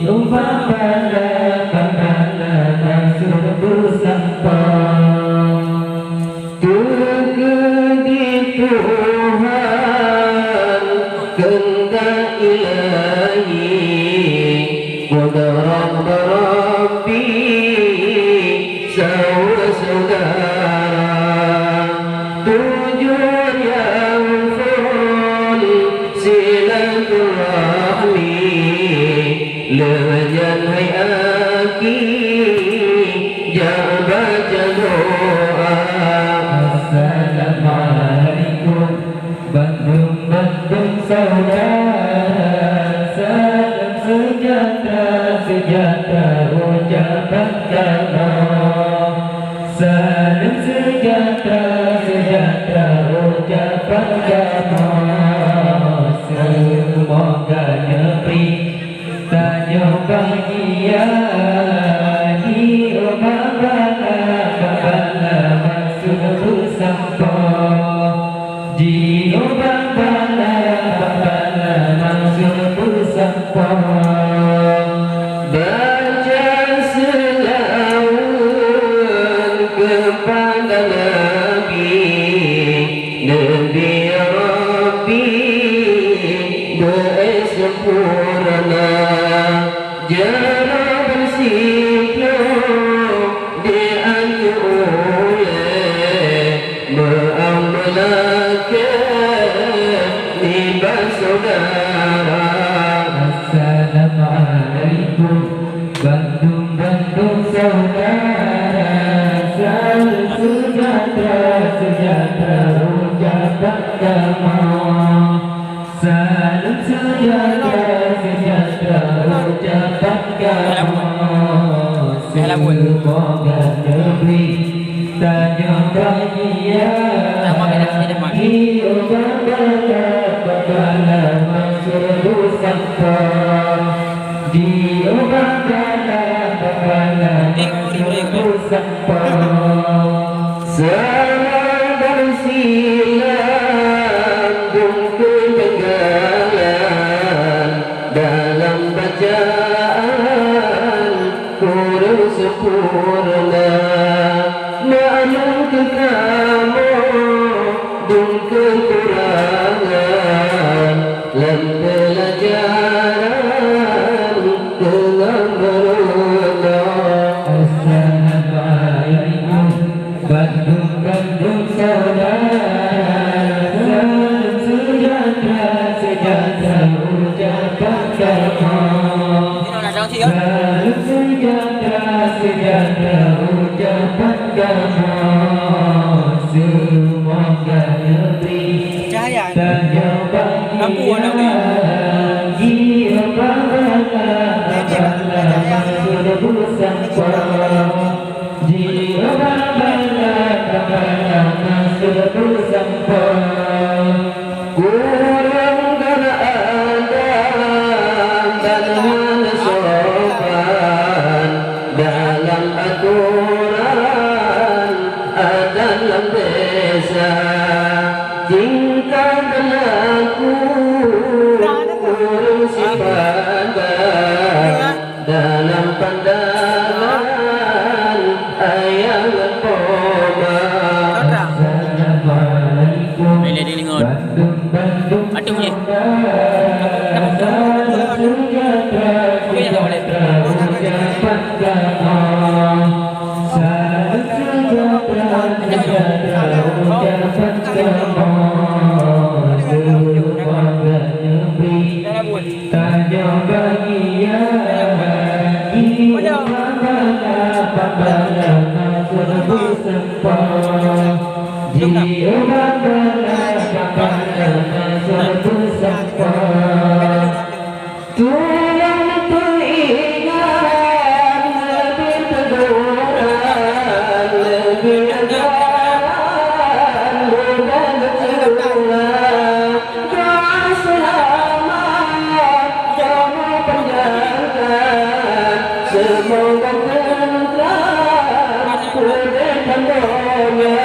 umpamana pamana maksud bersama Tuhan kehendak ilahi Qadar Rabbi saudara-saudara tujuan yang full silaturahmi lejan hai aki jangan baca doa Assalamualaikum Bandung saudara salam sejahtera ucapan kamu salam sejahtera ucapan kamu semoga negeri tanya bahagia di obabala maksud bersama di obabala maksud bersama baca selawat kepada Nabi Rabbi doa sempurna jangan bersiklop dianjur muamalatkan libas saudara Assalamualaikum Bandung saudara salam sejahtera ucapan kamu salam sejahtera ucapan kamu semoga negeri tanya bahagia di obabala maksud bersama di obabala maksud bersama salam bersilang kegagalan dalam bacaan Quran sempurna maklum ke kamu dan kekurangan dalam pelajaran dengan berdoa Assalamualaikum Bandung saudara salam sejahtera ucapan kamu salam sejahtera ucapan kamu semoga negeri tanya bahagia di obabala maksud bersama di obabala maksud bersama kurang karena ada dan sopan dalam aturan dalam desa tingkah berlaku urus ibadah dalam pandangan ayat koma Assalamualaikum Bandung tanya bahagia di obabala maksud bersama di obabala maksud bersama Tuhan teringat lebih teguran lebih ajaran bukan kecewa doa selamat jangan panjangkan semoga tentram kudekan doanya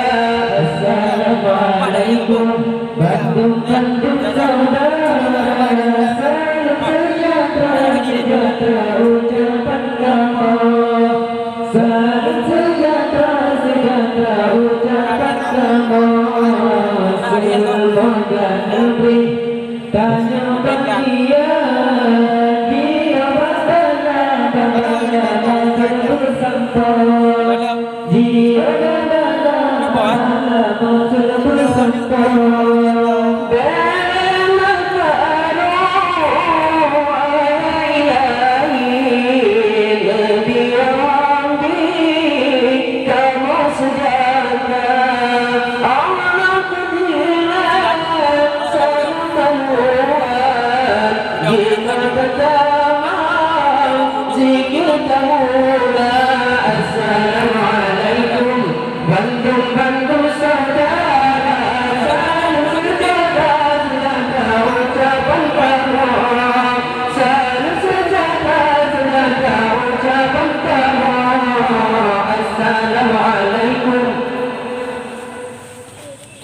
Assalamualaikum Bandung saudara salam sejahtera semoga negeri tanya bahagia dia bersama kabarnya makin bersampai dia dalam makin bersampai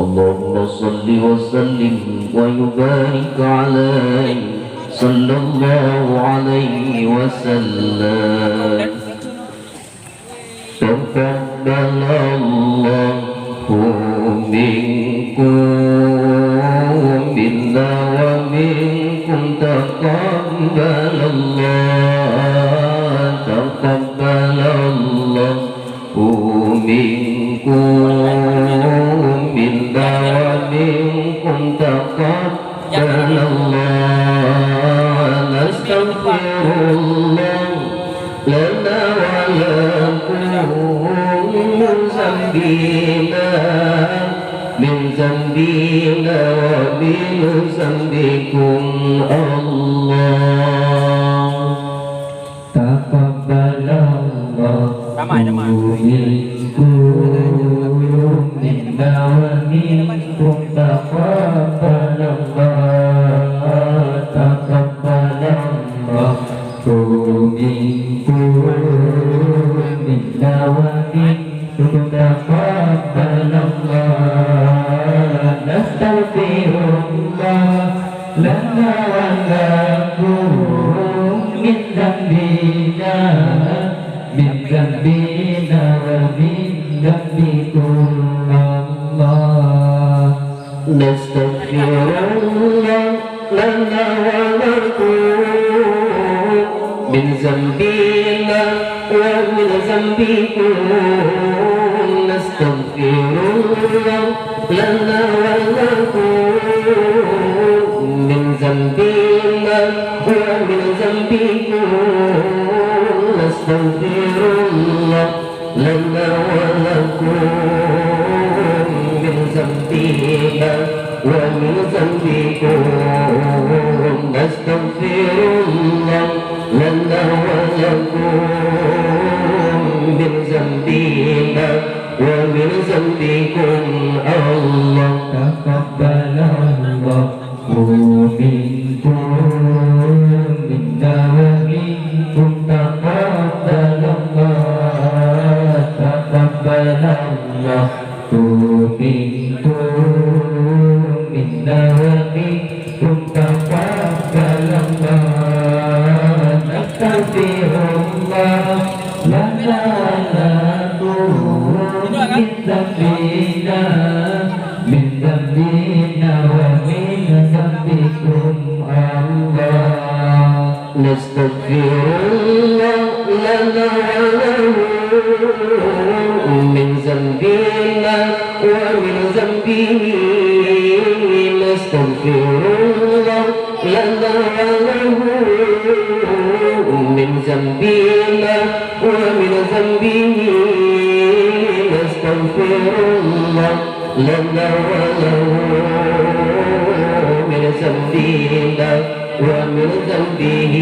اللهم صل وسلم ويبارك عليه صلى الله عليه وسلم تقبل الله منكم منا ومنكم تقبل الله تقبل الله منكم منا ومنكم تقبل الله نستغفر الله لنا ولكم من ذنبنا ومن ذنبكم الله تقبل الله منكم منا ومنكم تقبل الله تقبل الله منكم منا ومنكم تقبل الله نستغفر الله لنا ولكم من ذنبنا ومن ذنبكم الله نستغفر الله لنا ولكم من ذنبنا ومن ذنبكم نستغفر الله لنا ولكم من ذنبنا ومن ذنبكم نستغفر الله لنا ولكم من ذنبنا ومن ذنبكم نستغفر الله لنا ولكم من ذنبنا ومن ذنبكم الله تقبل الله منكم منا ومنكم تقبل الله تقبل الله منكم منا ومنكم تقبل الله نستغفر الله لنا ولكم من ذنبنا ومن ذنبكم الله نستغفر الله لنا ولكم من ذنبنا ومن ذنبه نستغفر الله لنا ولكم من ذنبنا ومن ذنبه نستغفر الله لنا ولكم من ذنبنا ومن ذنبه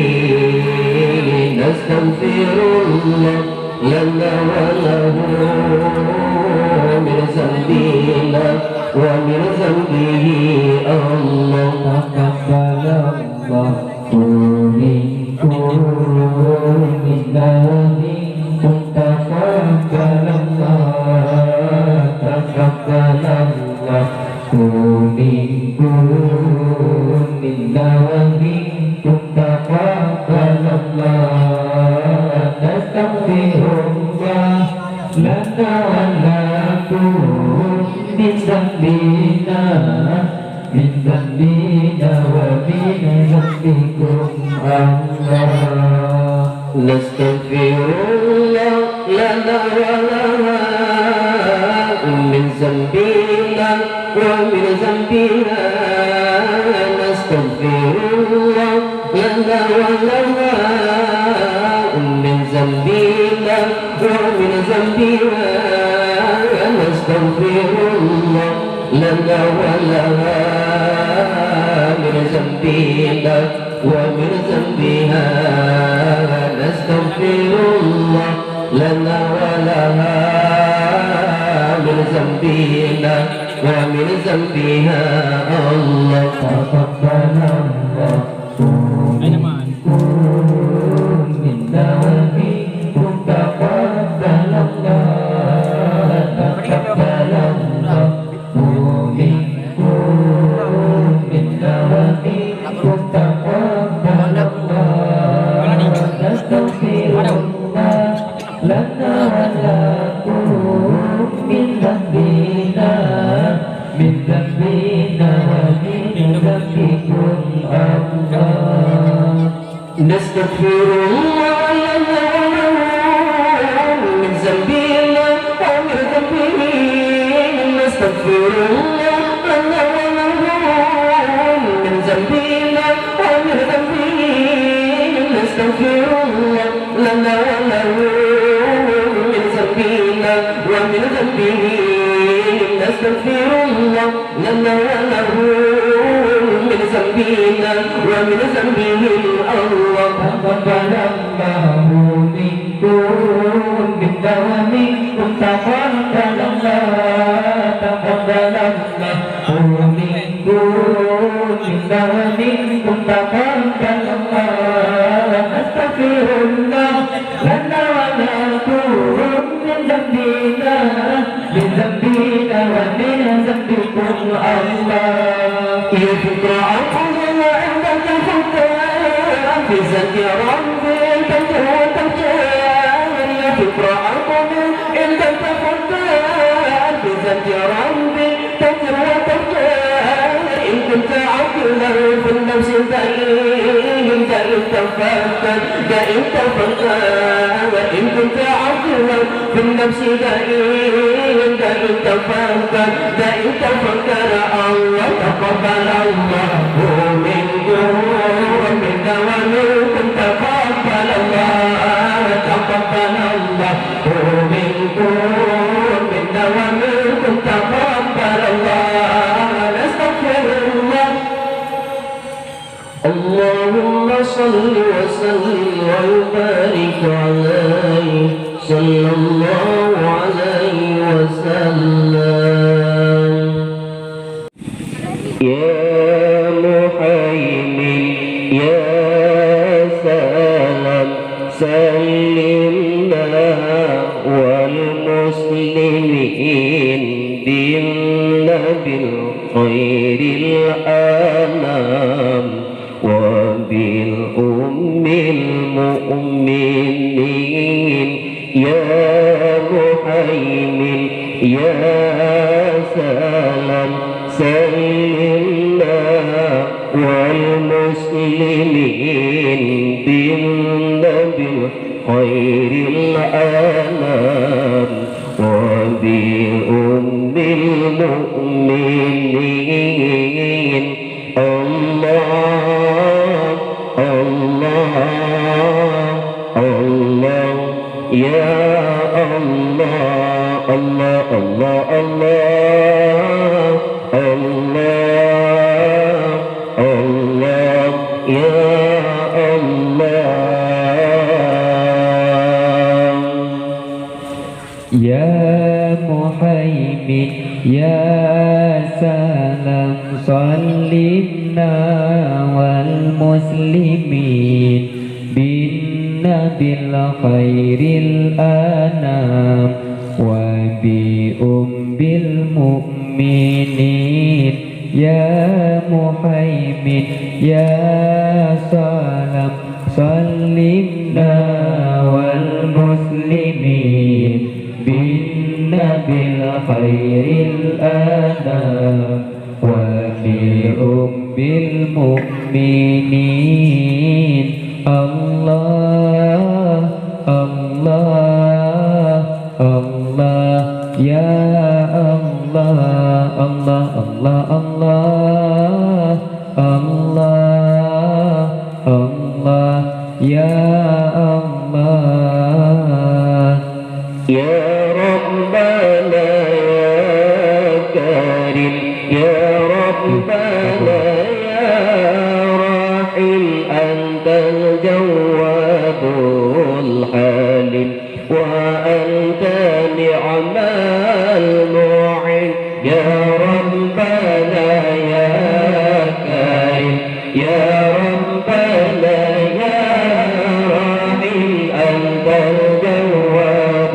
نستغفر الله لنا ولكم من ذنبنا ومن ذنبه الله تقبل الله منكم منا ومنكم تقبل الله تقبل الله منكم منا ومنكم تقبل الله نستغفر الله لنا ولكم من ذنبنا نستغفر الله لنا ولها من ذنبنا ومن ذنبها نستغفر الله لنا ولها من ذنبنا ومن ذنبها نستغفر الله لنا ولها من ذنبنا ومن ذنبها نستغفر الله لنا ولها من ذنبنا ومن ذنبها الله تقبل الله منا ومنكم تقبل الله تقبل الله منكم منا ومنكم تقبل الله نستغفر الله لنا ولكم من ذنبنا من ذنبنا ومن ذنبكم الله نستغفر الله لنا من ذنبنا ومن ذنبه نستغفر الله لنا من ذنبنا ومن ذنبه نستغفر الله لنا من ذنبنا ومن ذنبه نستغفر الله لنا من ذنبنا ومن ذنبه الله تقبل الله منكم منا ومنكم تقبل الله تقبل الله منكم منا ومنكم تقبل الله نستغفر الله لنا ولكم من ذنبنا من ذنبنا ومن ذنبكم الله يا فكرة عقلنا عندك فكرة في ذات ربي تنجو وتنجان يا فكرة عقلنا عندك فكرة في ذات ربي تنجو وتنجان إن كنت عقلا في النفس دائم دائم تفكر دائم تفكر وإن كنت عقلا في النفس دائم دائم تفكر دائم تفكر الله تقبل الله منكم ومنا ومنكم تقبل الله تقبل الله منكم ومنا ومنكم تقبل الله نستغفر الله اللهم صل وسلم وبارك عليه صلى الله عليه وسلم يا محيمن يا سلام سلمنا والمسلمين بالنبي الخير الأنام وبالأم المؤمنين يا محيمن يا سلام سلمنا والمسلمين بالنبي خير الأنام وبأم المؤمنين الله الله الله يا الله الله الله الله الله الله يا الله يا محيمن يا سلام صلنا والمسلمين بالنبي الخير الأنام وبأم المؤمنين يا محيمن يا سلام صلنا والمسلمين بالنبي الخير الأنام وبأم المؤمنين الله الحليم وأنت نعم المعين يا ربنا يا كريم يا ربنا يا رحيم أنت الجواد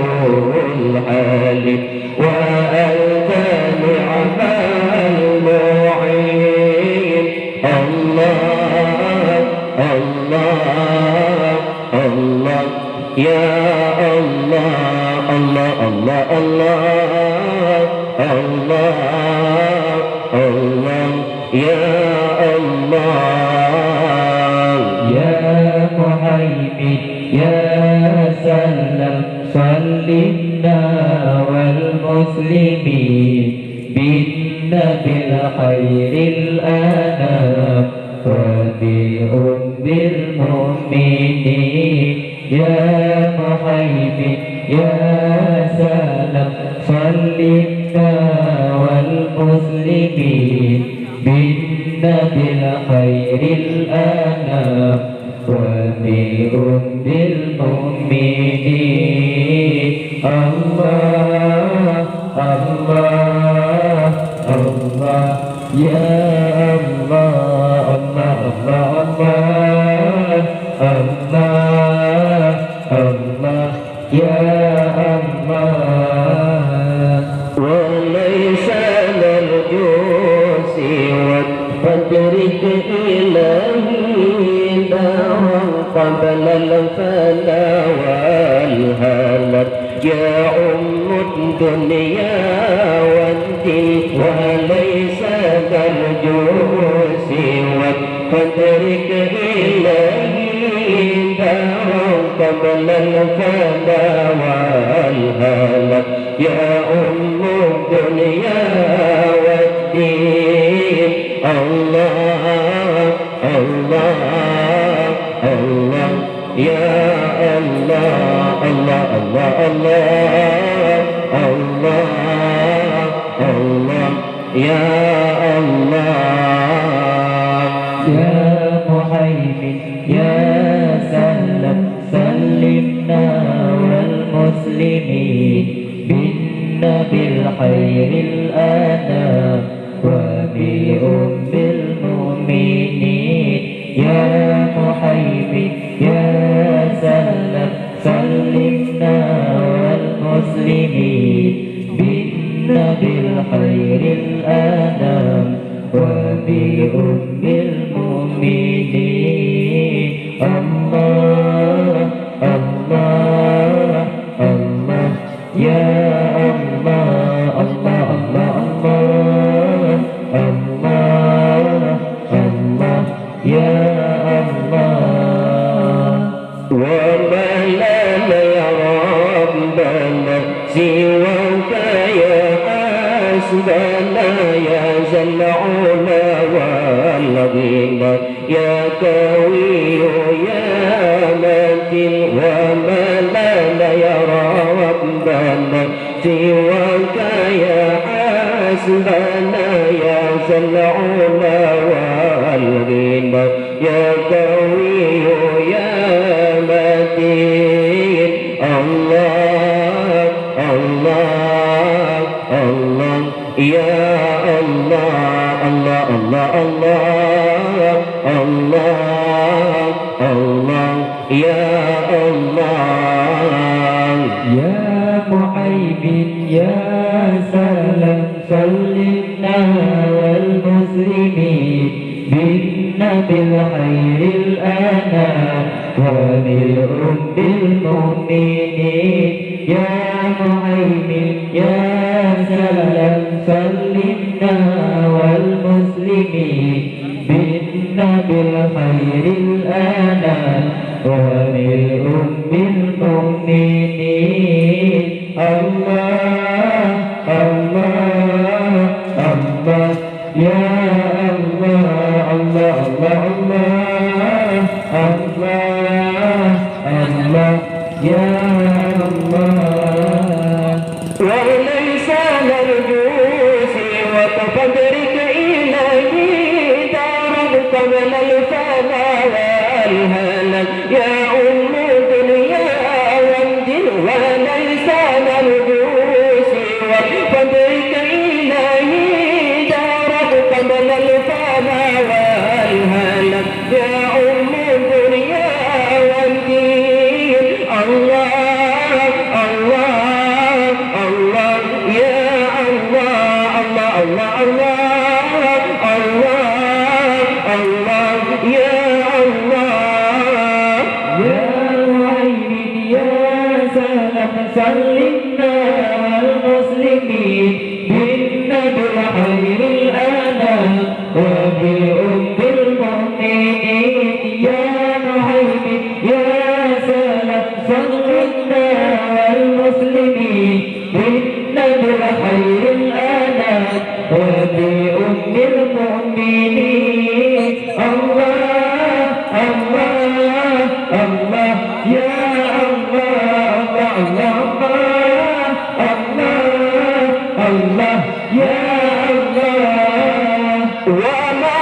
الحليم وأنت نعم المعين الله الله الله يا الله الله الله الله الله الله يا الله يا مهيمن يا سلام صلنا والمسلمين بالنبي الخير الأنام وبأم المؤمنين يا مهيمن يا سلام صلنا والمسلمين بالنبي الخير الأنام وبأم المؤمنين الله الله الله يا الله الله الله الله الله يا الله وليس نرجو سوى فادرك إلهي دارا قبل الفنا والهلك يا الدنيا والدين وليس نرجو سوى فادرك إلهي دارا قبل الفنا والهلك يا الدنيا والدين الله الله الله يا الله الله الله الله الله الله يا الله يا مهيمن يا سلام سلمنا والمسلمين بالنبي الخير الأنام وبأم المؤمنين يا مهيمن يا سلام سلمنا والمسلمين بالنبي الخير الأنام وبأم المؤمنين الله الله الله يا الله الله الله الله الله يا الله وما لنا يا ربنا سواك يا حسبنا يا ذا العلا والغنى يا قوي يا متين وما لنا يا ربنا سواك يا حسبنا يا ذا العلا والغنى يا قوي يا متين الله الله الله يا الله الله الله الله الله الله يا الله يا مهيمن يا سلام سلمنا والمسلمين بالنبي الخير الأنام وبأم المؤمنين يا مهيمن يا سلام سلمنا والمسلمين بالنبي الخير الأنام وبأم المؤمنين الله الله الله يا الله الله الله الله الله يا الله وليس نرجو سوى فادرك إلهي دارا قبل الفنا والهلك يا الدنيا سلام سلمنا والمسلمين بالنبي خير الأنام وبأم المؤمنين يا محمد يا سلام سلمنا والمسلمين بالنبي خير الأنام وبأم المؤمنين الله الله الله يا الله الله الله الله يا الله وما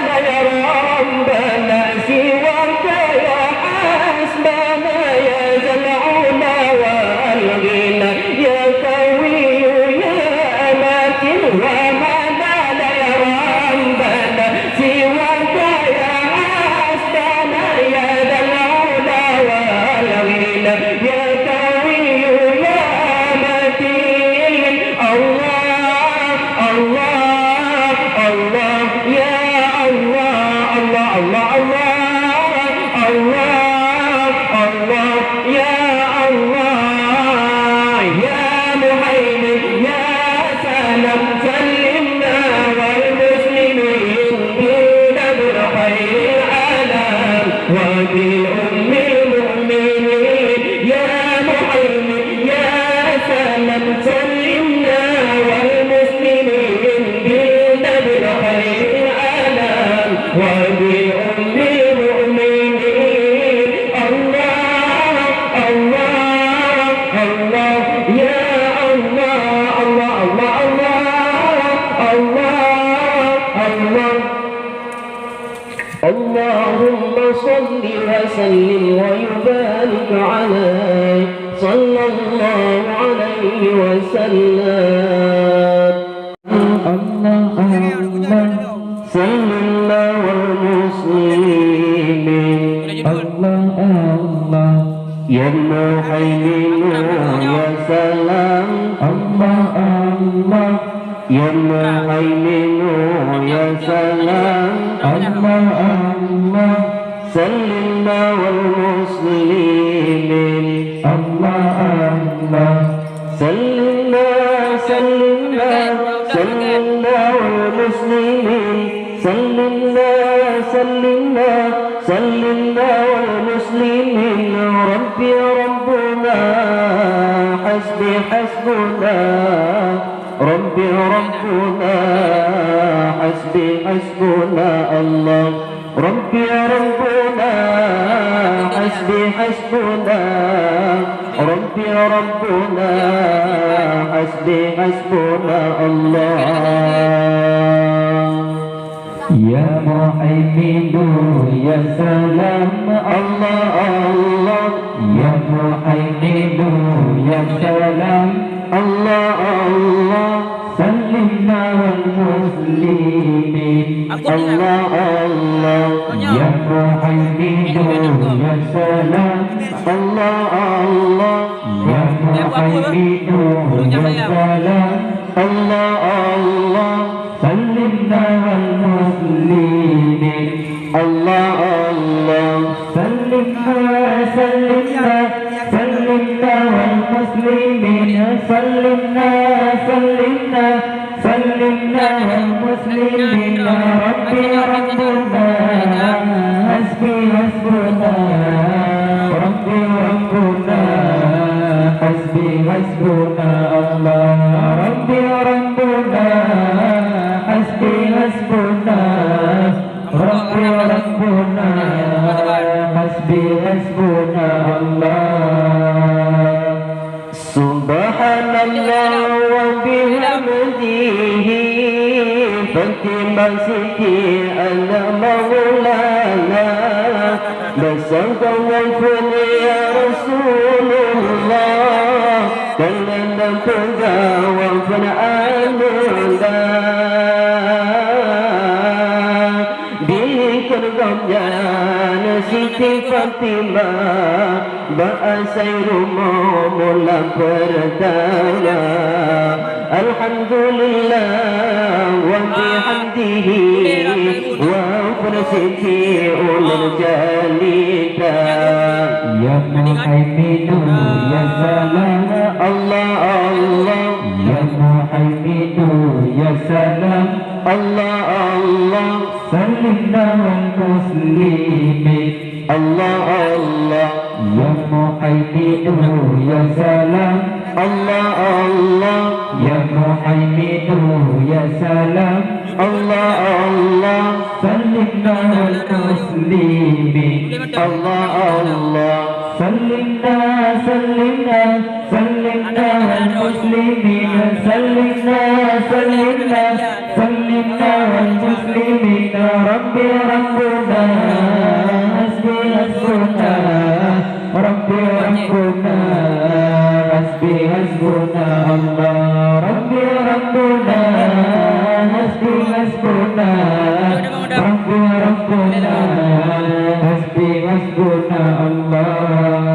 لنا يا ربنا سواك يا حسبنا يا ذا العلا والغنى يا قوي يا متين وما لنا يا ربنا سواك يا حسبنا يا ذا العلا والغنى يا قوي يا متين الله الله الله يا الله الله الله الله الله يا الله يا مهيمن يا سلام سلمنا والمسلمين بالنبي خير العالم وبأم المؤمنين يا مهيمن يا سلام سلمنا والمسلمين بالنبي خير العالم وبأم المؤمنين الله الله الله يا الله الله الله الله اللهم صل وسلم ويبارك عليه صلى الله عليه وسلم الله الله سلمنا والمسلمين الله الله يا محيمن يا سلام الله الله يا محيمن يا سلام الله الله سلمنا والمسلمين الله الله سلمنا سلمنا سلمنا والمسلمين سلمنا سلمنا سلمنا والمسلمين ربي ربنا حسبي حسبنا ربي ربنا حسبي حسبنا الله ربي ربنا حسبي حسبنا ربي ربنا حسبي حسبنا الله يا محمد يا سلام الله الله يا محمد يا سلام الله الله سلمنا والمسلمين الله الله يا محمد يا سلام الله الله يا محمد يا سلام الله الله سلمنا والمسلمين الله الله سلمنا سلمنا سلمنا والمسلمين سلمنا سلمنا سلمنا والمسلمين ربي ربنا حسبي حسبنا ربي ربنا حسبي حسبنا الله ربي ربنا حسبي حسبنا ربي ربنا حسبي حسبنا الله سبحان الله وبحمده فاتمسكي أنا مولانا بسط وفن يا رسول الله كلنا تجاوى فنعمنا بكرجان Siti Fatimah Ba'asairumu mula pertama Alhamdulillah wa bihamdihi wa farsiti ulul jalita Ya Muhammadu ya salam Allah Allah سلمنا والمسلمين Allah Allah يا محيمن يا سلام Allah Allah يا محيمن يا سلام Allah Allah سلمنا والمسلمين Allah Allah سلمنا سلمنا سلمنا والمسلمين سلمنا سلمنا سلمنا والمسلمين ربي ربنا حسبي حسبنا ربي ربنا حسبي حسبنا الله ربي ربنا حسبي حسبنا ربي ربنا حسبي حسبنا الله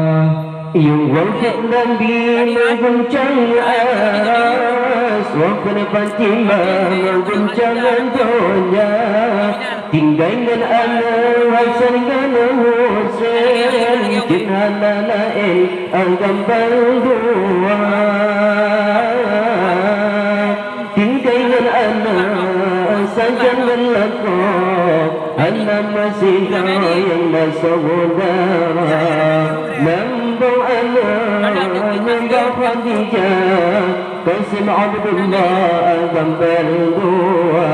Yang Nabi mengguncang aras Wafat Fatimah mengguncang dunia Tinggalkan anak Hasan dan Husain Jinhana lain agam berdua Tinggalkan anak Sajan berlakon anak masih yang bersaudara Nambau anak Nambau Khadijah Qasim Abdullah agam berdua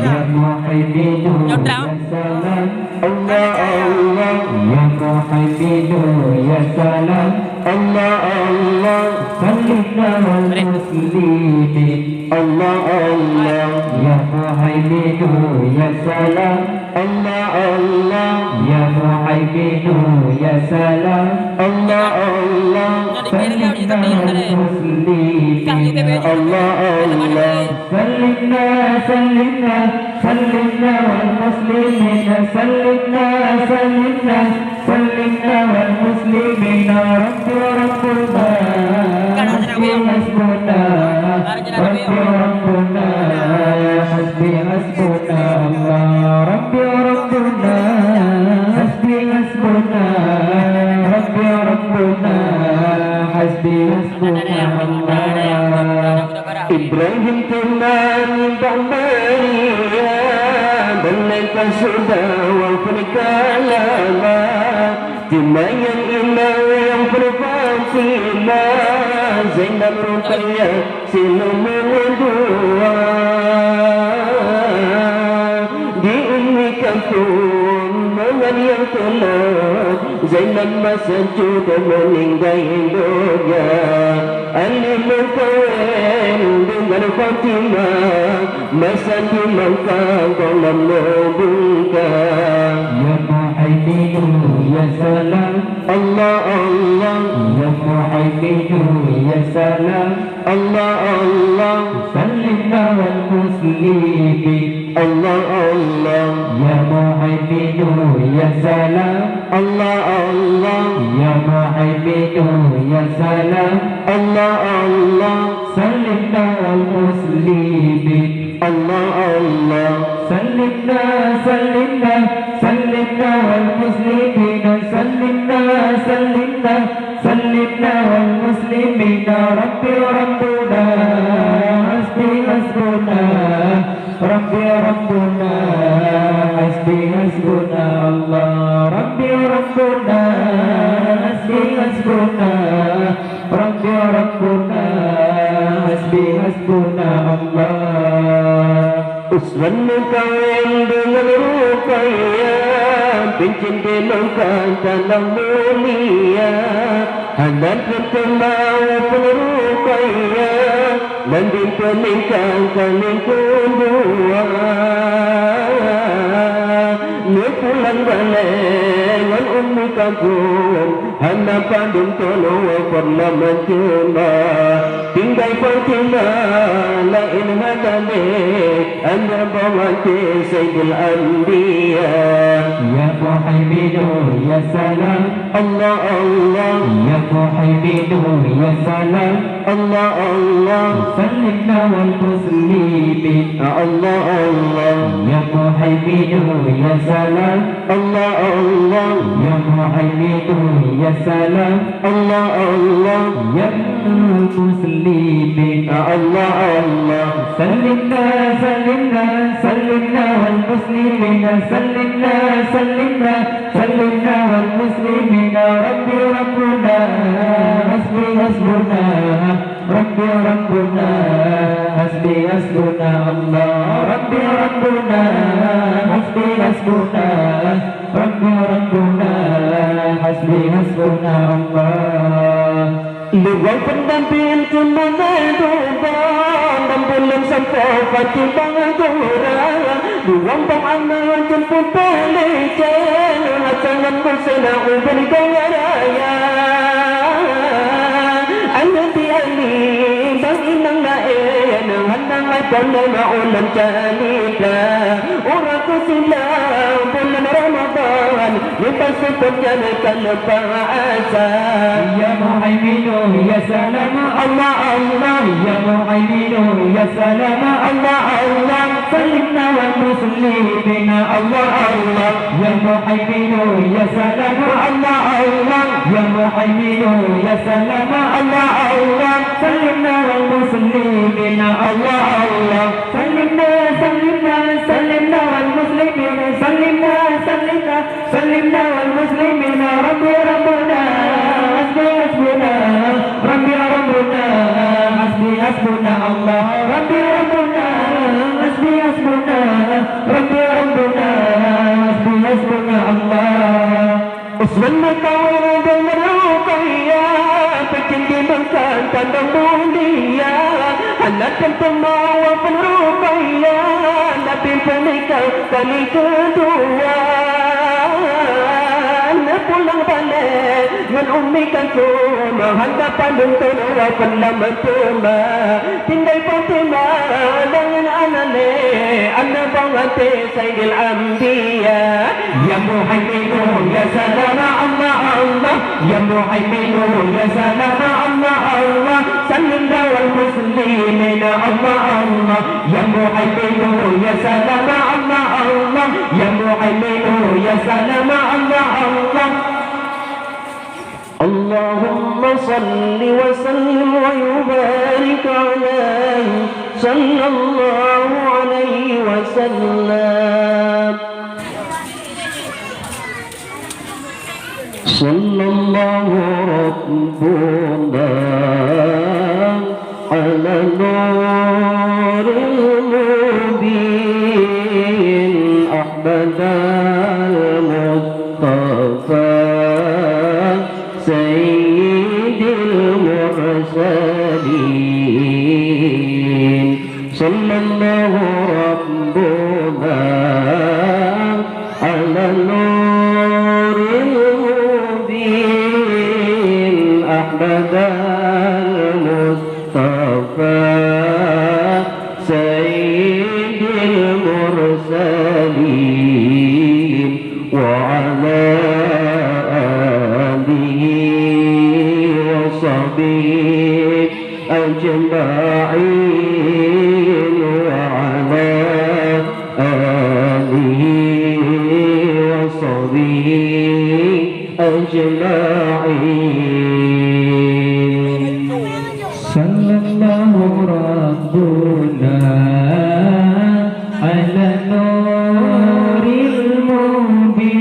Ya Muhammadu ya salam Allah Allah Ya Muhammadu ya salam Allah Allah Sallimna wal muslimin Allah Allah Ya Muhammadu ya salam Allah Allah Ya Muhammadu ya salam Allah Allah Sallimna wal muslimin Allah Allah سلمنا سلمنا سلمنا والمسلمين سلمنا سلمنا سلمنا والمسلمين ربي ربنا حسبي حسبنا ربي ربنا حسبي حسبنا الله ربي ربنا حسبي حسبنا ربي ربنا حسبي حسبنا الله Ibrahim temani Bang Maria Mereka sudah wafat lama Cuma yang imam yang berfatimah Zainab Ruqayyah siluman dua Di Ummi Kalthum dengan yang telah Zainab masa juga meninggal dunia Ali berkawin dengan Fatimah Masa di Makkah dalam membuka Ya Muhammadu ya salam Allah Allah Ya Muhammadu ya salam Allah Allah Sallimna wal muslimin Allah Allah Ya Muhammadu ya salam Allah Allah Ya Muhammadu ya salam Allah Allah Sallimna wal muslimin Allah Allah سلمنا سلمنا سلمنا والمسلمين سلمنا سلمنا سلمنا والمسلمين ربي ربنا حسبي حسبنا ربي ربنا حسبي حسبنا الله ربي ربنا حسبي حسبنا ربي ربنا حسبي حسبنا الله Usman kawin dengan Ruqayyah Pencinta Makkah dalam mulia Hanan pertama Ruqayyah Nanti pernikahan yang kedua Dia pulang balik dengan Ummi Kalthum Hana padung tolong pernah mencuma Tinggal Fatimah lain hadalik Anda bawati Sayyidul Anbiya Ya Muhammadu ya salam Allah Allah Ya Muhammadu ya salam Allah Allah سلمنا والمسلمين Allah Allah يا محمد يا سلام Allah Allah يا محمد يا سلام Allah Allah يا مسلمين Allah Allah سلمنا سلمنا سلمنا والمسلمين سلمنا سلمنا سلمنا والمسلمين ربي ربنا حسبي حسبنا ربي ربنا حسبي حسبنا الله ربي ربنا حسبي حسبنا ربي ربنا حسبي حسبنا الله. Luang pendamping kemana doang dan belum sampai Fatimah dorang. Luang pengamal jemput pelican jangan bersena ubah raya. Anda tiani bang inang naen handang akan maulan canita. Orang ku silam bulan Ramadan lepas sepanjang kalpasa. Ya Muhaimin ya salam Allah Allah ya Muhaimin ya salam Allah Allah salimna wal muslimina Allah Allah ya Muhaimin ya salam Allah Allah ya Muhaimin ya salam Allah Allah salimna wal muslimina Allah Allah salimna salimna salimna wal muslimina salimna salimna salimna wal muslimina rabbi rabbuna hasbi hasbuna rabbi rabbuna hasbi hasbuna Allah rabbi rabbuna hasbi hasbuna rabbi rabbuna hasbi hasbuna Allah. Usman Mekawir dan Ruqayyah bikin dimakan tanda mulia. Anakkan pemawa Ruqayyah Nabi pernikah kali kedua. Pulang balik dengan umi kantum hadapan untuk harapan lama cuma tinggal Fatimah dengan anane anak bangate Sayyidil Anbiya. Ya Muhaimin ya salam Allah Allah ya Muhaimin ya salam Allah Allah salimna wal muslimina Allah Allah ya Muhaimin ya salam Allah Allah ya Muhaimin ya salam Allah Allah. اللهم صل وسلم ويبارك عليه صلى الله عليه وسلم. صلى الله ربنا على نور المبين أحمد المصطفى سيد المرسلين. صلى الله ربنا على نور المبين أحمد المصطفى سيد المرسلين وعلى وصحبه أجمعين وعلى آله وصحبه أجمعين. صلى الله ربنا على نور المبين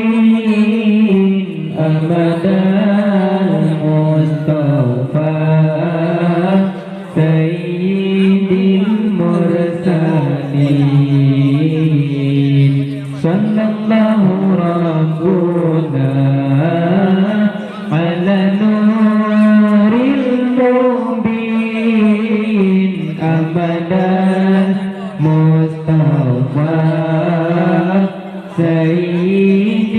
أبدا المصطفى سيد المرسلين. صلى الله ربنا على نور المبين أبدا مصطفى سيد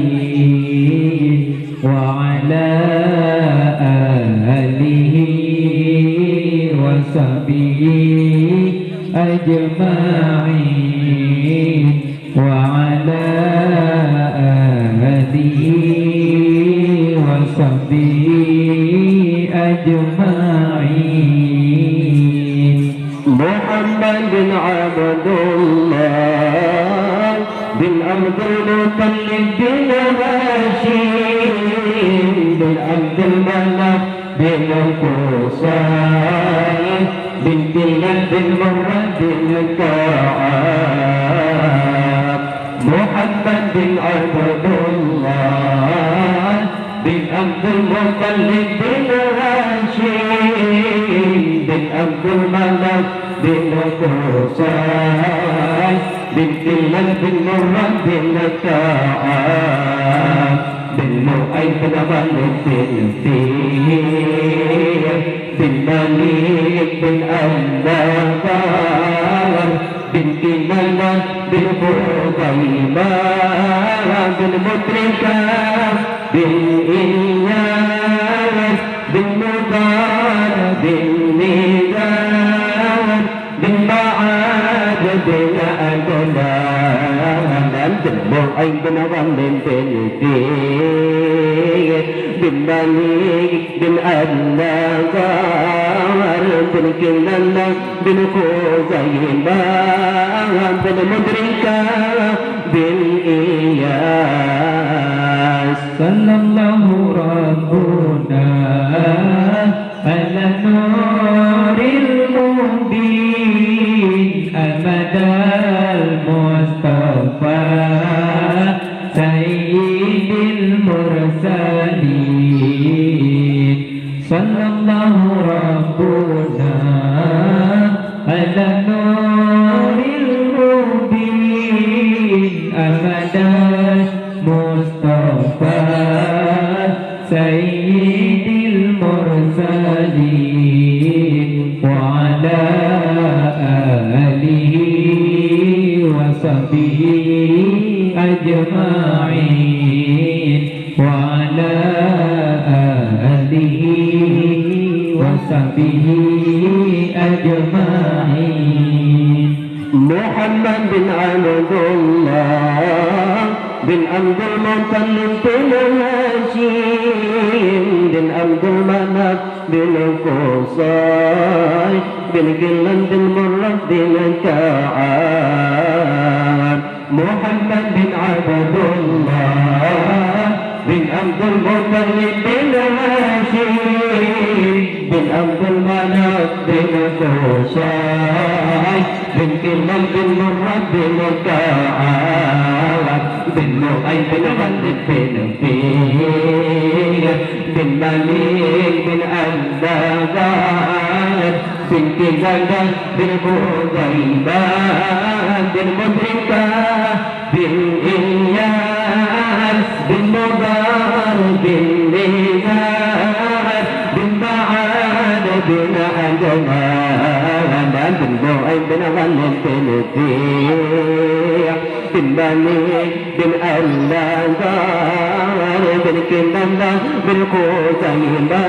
المرسلين وعلى آله وصحبه أجمعين وعلى آله وصحبه أجمعين. محمد بن عبد الله بن عبد المطلب بن هاشم بن عبد المناف بن قصي بن بالمرة الكعاب محمد بن عبد الله بن عبد المطلب بن هاشم بن عبد المناف بن قصي بن كلاب بن مرة بن كعاب بن لؤي بن غالب بن فيل بن مالك بن النضر بن كنانة بن خزيمة بن مدركة بن إياس بن مضار بن نزار بن معاذ بن عدنان بن لؤي بن غالب بن فيل بن مالك بن النضر بن كنانة بن خزيمة بن مدركة بن إياس صلى الله ربنا على النور المبين أمد المصطفى سيد المرسلين صلى الله ربنا على النور المبين أمد المصطفى سيد المرسلين وعلى آله وصحبه أجمعين وعلى آله وصحبه أجمعين محمد بن عبد الله بن عبد المطلب بن هاشم بن عبد المناف بن قصي بن كلاب بن مرة بن كعاب محمد بن عبد الله بن عبد المطلب بن هاشم بن عبد المناف بن قصي بن كلاب بن مرة بن كعاب بن لؤي بن غالب بن فيل بن مالك بن النضر بن كنانة بن خزيمة بن مدركة بن إياس بن مضار بن نزار بن معاذ بن عدنان بن لؤي بن غالب بن فيل بن مالك بن النضر بن كنانة بن خزيمة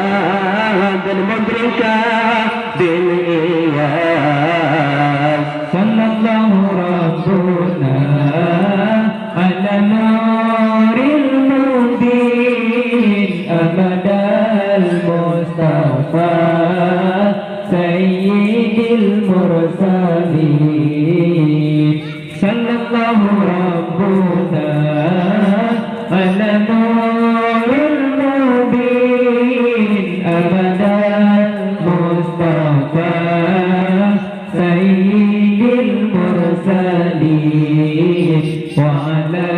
بن مدركة بن إياس صلى الله ربنا على نور المبين أمد المصطفى سيد المرسلين صلى الله ربنا على نور المبين أمد المصطفى سيد المرسلين وعلى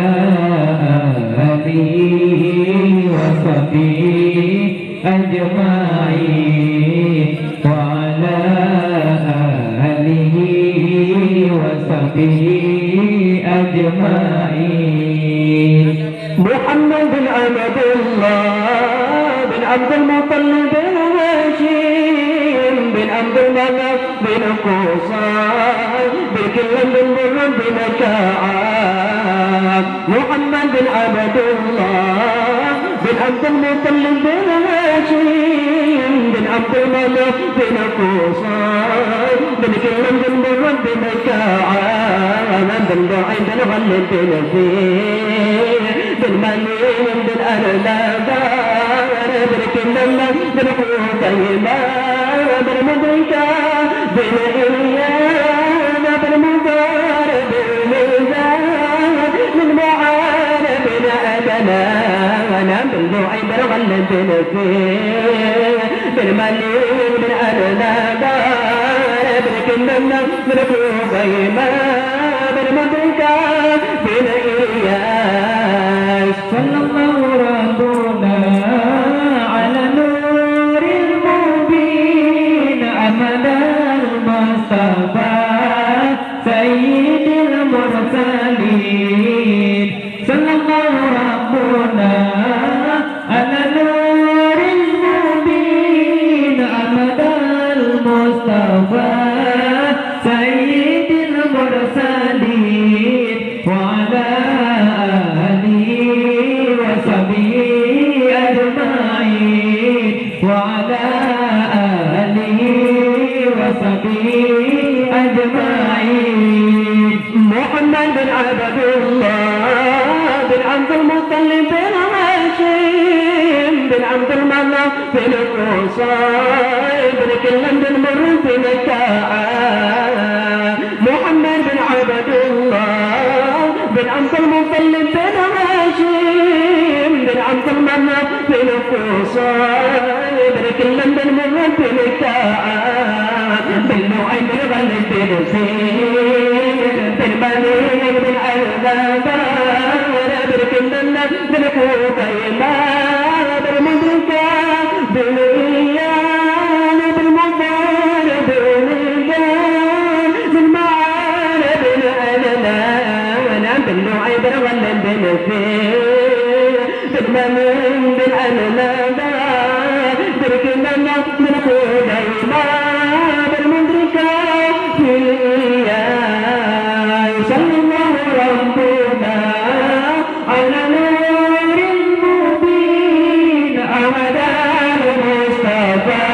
آله وصحبه أجمعين وعلى آله وصحبه أجمعين محمد بن عبد الله بن عبد المطلب بن هاشم بن عبد المناف بن قصي بن كلاب بن مرة بن كعاب محمد بن عبد الله بن عبد المطلب بن هاشم بن عبد المناف بن قصي بن كلاب بن مرة بن كعاب بن لؤي بن غالب بن فيل بن مالك بن النضر بن كنانة بن خزيمة بن مدركة بن إياس بن مضار بن نزار بن معاذ بن عدنان بن لؤي بن غالب بن فيل بن مالك بن النضر بن berkenana berkubai ma bermerdeka bila Ilyas. Sallallahu rabbuna ala nuril mubin amadal mustafa sayyidil mursalin. Sallallahu rabbuna ala nuril mubin amadal mustafa sayyidil mursalin wa ala alihi wa sahbihi ajma'in wa ala alihi wa sahbihi ajma'in. محمد بن عبد الله بن عبد المطلب بن هاشم بن عبد المناف بن قصي بن كلاب بن مرة بن كعب. محمد بن عبد الله بن عبد المطلب بن هاشم بن عبد المناف بن قصي بن كلاب بن مرة بن كعب. بن نعيم بن غالب بن زيد بن مالك بن الأنبار بركندنا بن قتيبة بن مدركة بن إيان بن مضار بن الجان بن معان بن أنان بن نعيم بن غلب بن فيل بن مالك بن الأنبار بركندنا بن قتيبة بن مدركة بن إيان. صلى الله ربنا على نور المبين أمدا المصطفى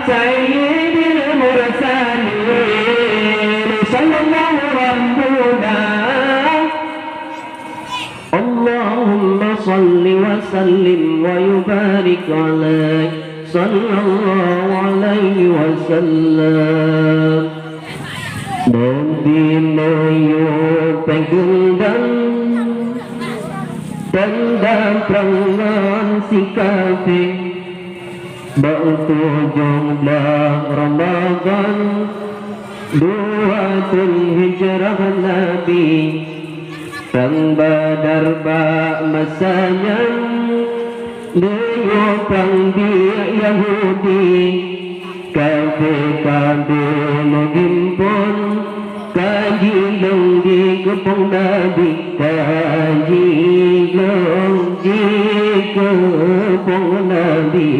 سيد المرسلين. صلى الله ربنا. اللهم صل وسلم ويبارك عليه صلى الله عليه وسلم. Nabi Nayu penggendang tanda perangan si kafir Ba'tu jumlah Ramadan Duatul hijrah Nabi Perang Badar ba' masanya Dia perang biak Yahudi Kafir-kafir menghimpun Kaji long di kepung Nabi Kaji long di kepung Nabi.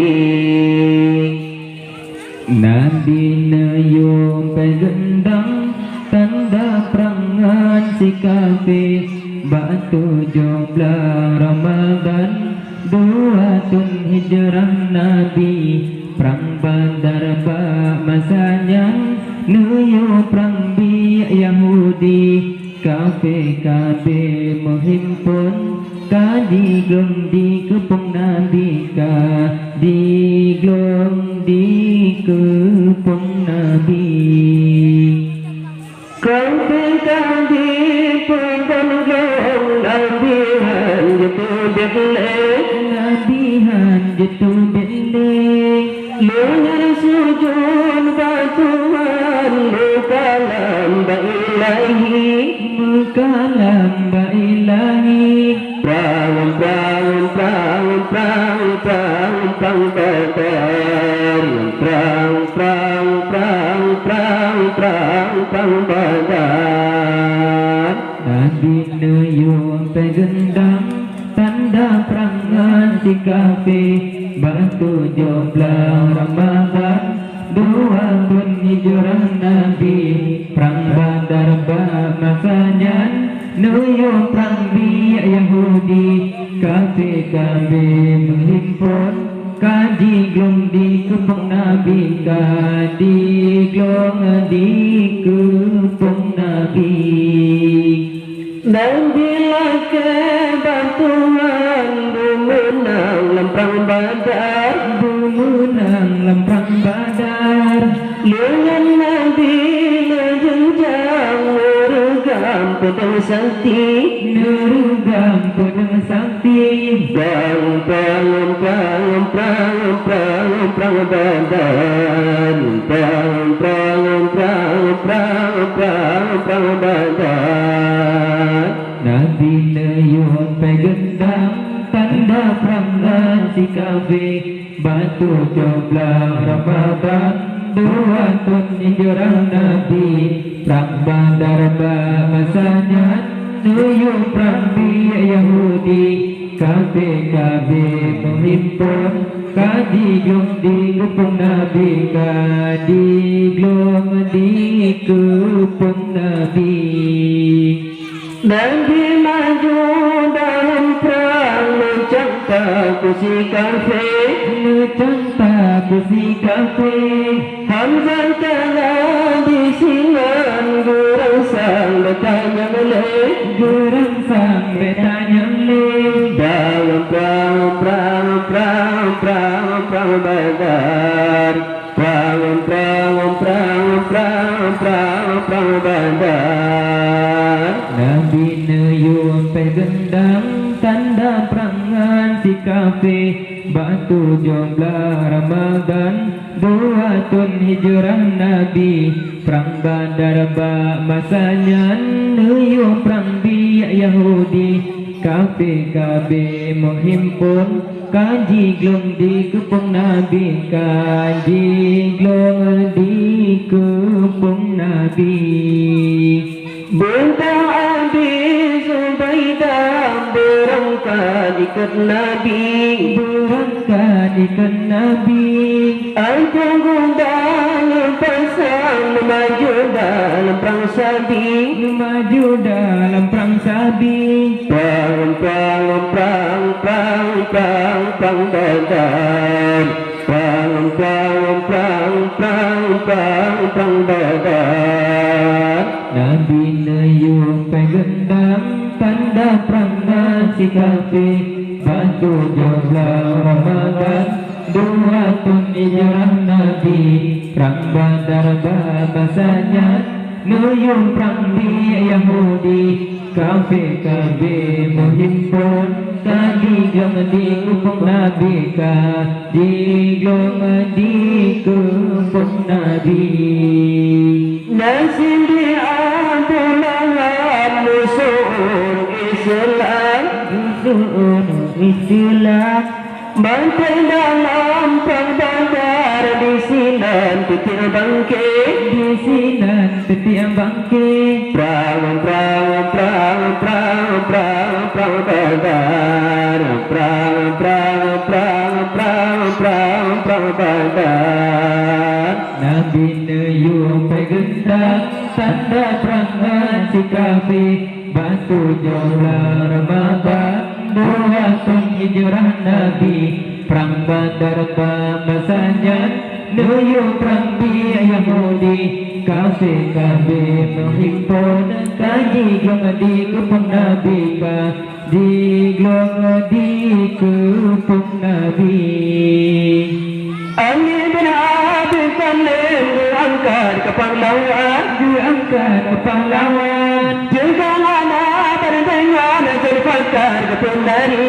Nabi Nayu pegendang tanda perangan si kafir Ba'tu jumlah Ramadan Duatun hijrah Nabi Perang Badar ba' masanya Nuyu perang bi Yahudi Kafir-kafir menghimpun Kadiglong di kepung Nabi Kadiglong di kepung Nabi. Kafir-kafir penggonggong Nabi hanjetu bihlek Nabi hanjetu bihlek Lunyar sujud batuan Mukalam ba'ilahi Mukalam ba'ilahi Perang Badar. Nabi Nayu pegendang tanda perangan si kafir Ba'tu jumlah Ramadan Duatun hijrah Nabi Perang Badar ba' masanya Nuyu perang bi Yahudi Kafir-kafir menghimpun Kadiglong di kepung Nabi Kadiglong di kepung Nabi. Dan bila kebatuan Bumenang lemprang Badar Bumenang lemprang Badar Lengan Nabi menjenjang Nurugam pedang sakti Nurugam pedang sakti Perang Badar Perang si kafe batu comblang Ramadan 2 tahun hijrah Nabi perang Badar masanya nuyuk perang Yahudi kafe menghimpun kaji glong di kepung Nabi kaji glong di kepung Nabi. Nabi maju dalam perang Lucang takut si kafir Hamzah telah disingan Gurang sang bertanya melek dalam perang Badar perang Badar Nabi neyum pegendang tanda perangan si kafir batu jomblang Ramadan 2 tahun hijrah Nabi perang Badar masanya neyum perang Yahudi kafir menghimpun kaji glong di kepung Nabi kaji glong di kepung Nabi Bentang Abi Zubaidah berangkat ikut Nabi Aku gundang pasang maju dalam perang sabi perang Badar Nabi neyung pegendang tanda perangan si kafir batu jomblang Ramadan 2 tahun hijrah Nabi perang Badar masanya nuyung perang Yahudi kafir menghimpun kaji glong di kepung Nabi kaji glong di kepung Nabi Nasib diampulah musuh Islam Bantai dalam perang Badar di sinan titik bangke perang Badar Nabi neyung pegendang tanda perangan si kafir batu jomblang Ramadan 2 tahun hijrah Nabi perang Badar masanya nuyuk perang Yahudi kafir menghimpun kaji glong di kepung Nabi kaji glong di kepung Nabi Ali bin Abi Thalib diangkat ke pahlawan juga anak berdengar Zulfikar ke Pundari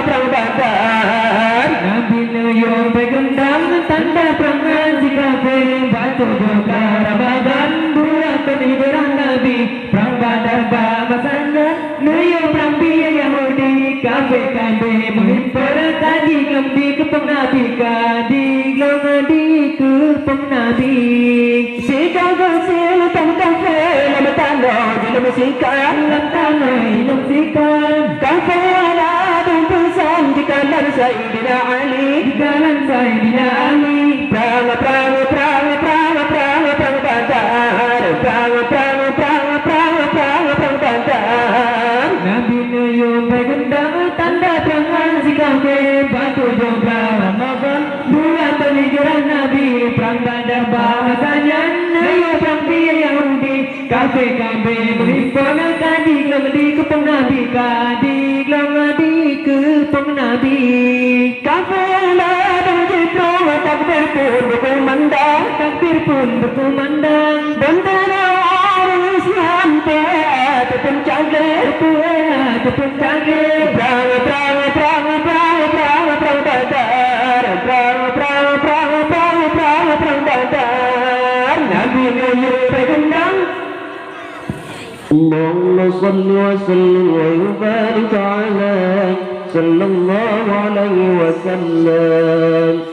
perang Badar Nabi neyung pegendang tanda perangan si kafir batu jomblang Ramadan 2 tahun hijrah Nabi perang Badar masanya neyung perang Yahudi kafir menghimpun kaji glong di kepung Nabi kaji glong di kepung Nabi si kafir tang tanda dalam musikan kafir ada tumpusan di kanan Sayyidina Ali perang Badar Nabi neyung pegendang tanda perangan si kafir batu jomblang Ramadan 2 tahun hijrah Nabi perang Badar masanya neyung perang Yahudi kafir menghimpun kaji glong di kepung Nabi kaji glong di kepung Nabi kafir takbir pun berkumandang bendera orang Islam ataupun cager perang Badar Nabi nuyuk pegendang اللهم صل وسلم وبارك على صلى الله عليه وسلم